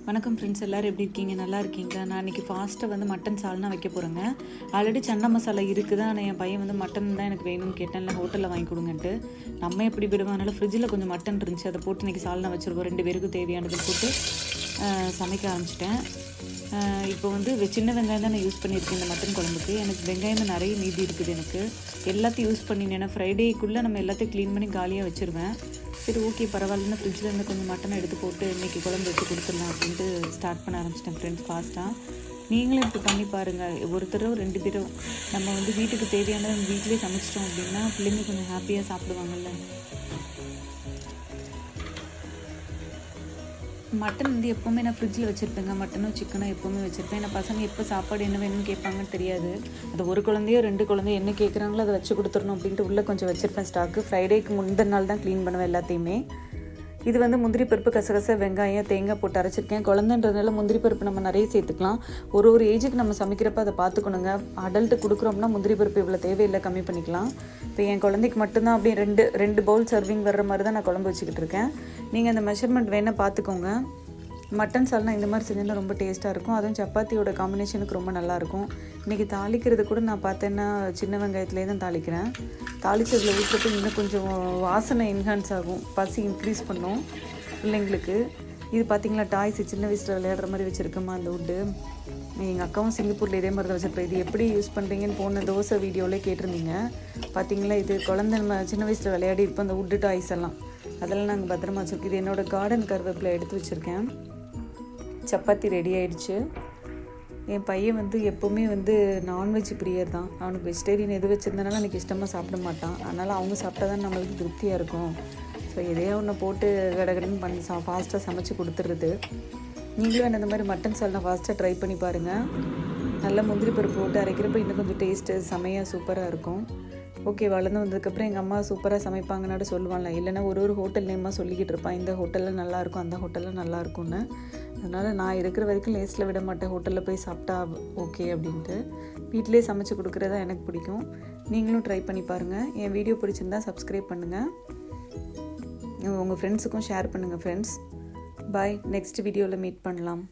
வணக்கம் ஃப்ரெண்ட்ஸ், எல்லோரும் எப்படி இருக்கீங்க? நல்லா இருக்கீங்களா? நான் இன்றைக்கி ஃபாஸ்ட்டாக வந்து மட்டன் சால்னா வைக்க போகிறேங்க. ஆல்ரெடி சன்னா மசாலா இருக்குது. ஆனால் என் பையன் வந்து மட்டன் தான் எனக்கு வேணும்னு கேட்டேன். இல்லை ஹோட்டலில் வாங்கி கொடுங்கன்ட்டு நம்ம எப்படி விடுவோம். அதனால் ஃப்ரிட்ஜில் கொஞ்சம் மட்டன் இருந்துச்சு, அதை போட்டு இன்றைக்கி சால்னா வச்சுருக்கோம். 2 பேருக்கு தேவையானது போட்டு சமைக்க ஆரம்பிச்சிட்டேன். இப்போ வந்து சின்ன வெங்காயம் தான் நான் யூஸ் பண்ணியிருக்கேன் இந்த மட்டன் குழம்புக்கு. எனக்கு வெங்காயம் நிறைய மீதி இருக்குது. எனக்கு எல்லாத்தையும் யூஸ் பண்ணினேன். ஃப்ரைடேக்குள்ளே நம்ம எல்லாத்தையும் க்ளீன் பண்ணி காலியாக வச்சுருவேன். சரி, ஓகே, பரவாயில்லன்னு ஃப்ரிட்ஜில் இருந்து கொஞ்சம் மட்டனை எடுத்து போட்டு இன்றைக்கி குழம்பு வச்சு கொடுத்துடலாம் அப்படின்ட்டு ஸ்டார்ட் பண்ண ஆரம்பிச்சிட்டேன் ஃப்ரெண்ட்ஸ் ஃபாஸ்ட்டாக. நீங்களும் இப்படி பண்ணி பாருங்கள். ஒரு தடவை 2 தடவை நம்ம வந்து வீட்டுக்கு தேவையானது வீட்டிலே சமைச்சிட்டோம் அப்படின்னா பிள்ளைங்க கொஞ்சம் ஹாப்பியாக சாப்பிடுவாங்கல்ல. மட்டன் வந்து எப்போவுமே நான் ஃப்ரிட்ஜில் வச்சுருப்பேங்க. மட்டனும் சிக்கனும் எப்போவுமே வச்சுருப்பேன். ஏன்னா பசங்க எப்போ சாப்பாடு என்ன வேணும்னு கேட்பாங்கன்னு தெரியாது. அது ஒரு குழந்தையோ 2 குழந்தையோ என்ன கேட்குறாங்களோ அதை வச்சு கொடுத்துடணும் அப்படின்ட்டு உள்ளே கொஞ்சம் வச்சுருப்பேன் ஸ்டாக்கு. ஃப்ரைடேக்கு முந்தின நாள் தான் க்ளீன் பண்ணுவேன் எல்லாத்தையுமே. இது வந்து முந்திரி பருப்பு, கசகசை, வெங்காயம், தேங்காய் போட்டு அரைச்சிருக்கேன். குழந்தைன்றதுனால முந்திரி பருப்பு நம்ம நிறைய சேர்த்துக்கலாம். ஒரு ஏஜுக்கு நம்ம சமைக்கிறப்ப அதை பார்த்துக்கணுங்க. அடல்ட்டு கொடுக்குறோம்னா முந்திரி பருப்பு இவ்வளோ தேவையில்லை, கம்மி பண்ணிக்கலாம். இப்போ என் குழந்தைக்கு மட்டும்தான் அப்படியே 2 பவுல் சர்விங் வர்ற மாதிரி தான் நான் குழம்பு வச்சுக்கிட்டு இருக்கேன். நீங்கள் அந்த மெஷர்மெண்ட் வேணால் பார்த்துக்கோங்க. மட்டன் சால்னா இந்த மாதிரி செஞ்சால் ரொம்ப டேஸ்ட்டாக இருக்கும். அதுவும் சப்பாத்தியோட காம்பினேஷனுக்கு ரொம்ப நல்லாயிருக்கும். இன்றைக்கி தாளிக்கிறது கூட நான் பார்த்தேன்னா சின்ன வெங்காயத்துலேயே தான் தாளிக்கிறேன். தாளிச்சதில் ஊற்றுறப்ப இன்னும் கொஞ்சம் வாசனை என்ஹான்ஸ் ஆகும், பசி இன்க்ரீஸ் பண்ணும் பிள்ளைங்களுக்கு. இது பார்த்திங்களா, டாய்ஸ் சின்ன வயசில் விளையாடுற மாதிரி வச்சுருக்கோமா அந்த வுட்டு. எங்கள் அக்காவும் சிங்கப்பூரில் இதே மாதிரி தான் வச்சுருப்பேன். இது எப்படி யூஸ் பண்ணுறீங்கன்னு போன தோசை வீடியோவிலே கேட்டிருந்தீங்க. பார்த்திங்களா, இது குழந்தை நம்ம சின்ன வயசில் விளையாடி இருப்போம் அந்த வுட்டு டாய்ஸ் எல்லாம். அதெல்லாம் நாங்கள் பத்திரமா வச்சுருக்கோம். இது என்னோடய கார்டன் கருவேப்பிலை எடுத்து வச்சுருக்கேன். சப்பாத்தி ரெடி ஆகிடுச்சு. என் பையன் வந்து எப்போவுமே வந்து நான்வெஜ் பிரியர் தான். அவனுக்கு வெஜிடேரியன் எது வச்சுருந்தனால எனக்கு இஷ்டமாக சாப்பிட மாட்டான். அதனால் அவங்க சாப்பிட்டா தான் நம்மளுக்கு திருப்தியாக இருக்கும். ஸோ எதையோ ஒன்று போட்டு கடகடன்னு பண்ணி ஃபாஸ்ட்டாக சமைச்சு கொடுத்துருது. நீங்களும் இந்த மாதிரி மட்டன் சால்னா ஃபாஸ்ட்டாக ட்ரை பண்ணி பாருங்கள். நல்லா முந்திரி பருப்பு போட்டு அரைக்கிறப்ப இன்னும் கொஞ்சம் டேஸ்ட்டு செமையாக சூப்பராக இருக்கும். ஓகே, வளர்ந்து வந்ததுக்கப்புறம் எங்கள் அம்மா சூப்பராக சமைப்பாங்கன்னாட்டு சொல்லுவாங்கள்ல. இல்லைன்னா ஒரு ஹோட்டல் நேமாக சொல்லிக்கிட்டு இருப்பான், இந்த ஹோட்டலில் நல்லாயிருக்கும், அந்த ஹோட்டலில் நல்லாயிருக்கும்னு. அதனால் நான் இருக்கிற வரைக்கும் லேஸில் விட மாட்டேன். ஹோட்டலில் போய் சாப்பிட்டா ஓகே அப்படின்ட்டு வீட்டிலே சமைச்சு கொடுக்குறது தான் எனக்கு பிடிக்கும். நீங்களும் ட்ரை பண்ணி பாருங்கள். என் வீடியோ பிடிச்சிருந்தா சப்ஸ்கிரைப் பண்ணுங்கள். உங்கள் ஃப்ரெண்ட்ஸுக்கும் ஷேர் பண்ணுங்கள் ஃப்ரெண்ட்ஸ். பாய். நெக்ஸ்ட் வீடியோவில் மீட் பண்ணலாம்.